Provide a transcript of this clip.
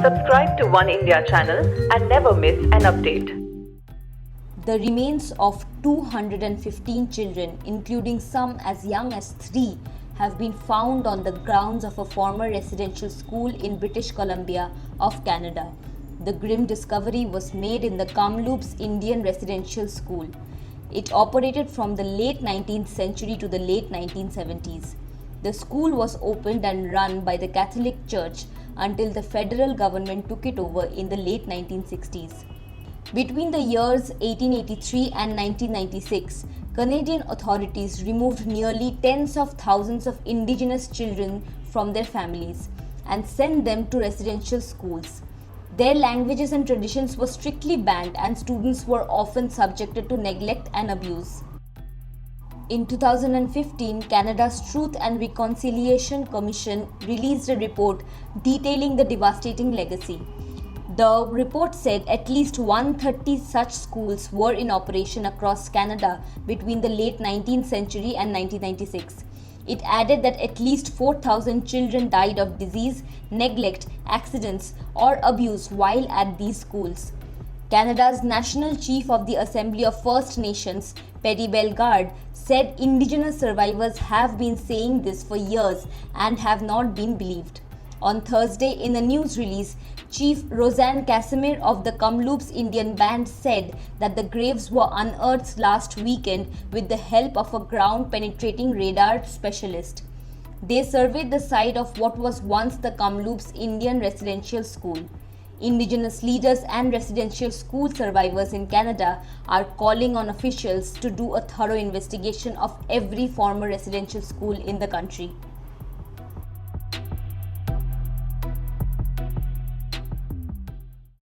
Subscribe to Oneindia channel and never miss an update. The remains of 215 children, including some as young as 3, have been found on the grounds of a former residential school in British Columbia of Canada. The grim discovery was made in the Kamloops Indian Residential School. It operated from the late 19th century to the late 1970s. The school was opened and run by the Catholic Church until the federal government took it over in the late 1960s. Between the years 1883 and 1996, Canadian authorities removed nearly tens of thousands of Indigenous children from their families and sent them to residential schools. Their languages and traditions were strictly banned, and students were often subjected to neglect and abuse. In 2015, Canada's Truth and Reconciliation Commission released a report detailing the devastating legacy. The report said at least 130 such schools were in operation across Canada between the late 19th century and 1996. It added that at least 4,000 children died of disease, neglect, accidents, or abuse while at these schools. Canada's National Chief of the Assembly of First Nations, Perry Bellegarde, said Indigenous survivors have been saying this for years and have not been believed. On Thursday, in a news release, Chief Roseanne Casimir of the Kamloops Indian Band said that the graves were unearthed last weekend with the help of a ground-penetrating radar specialist. They surveyed the site of what was once the Kamloops Indian Residential School. Indigenous leaders and residential school survivors in Canada are calling on officials to do a thorough investigation of every former residential school in the country.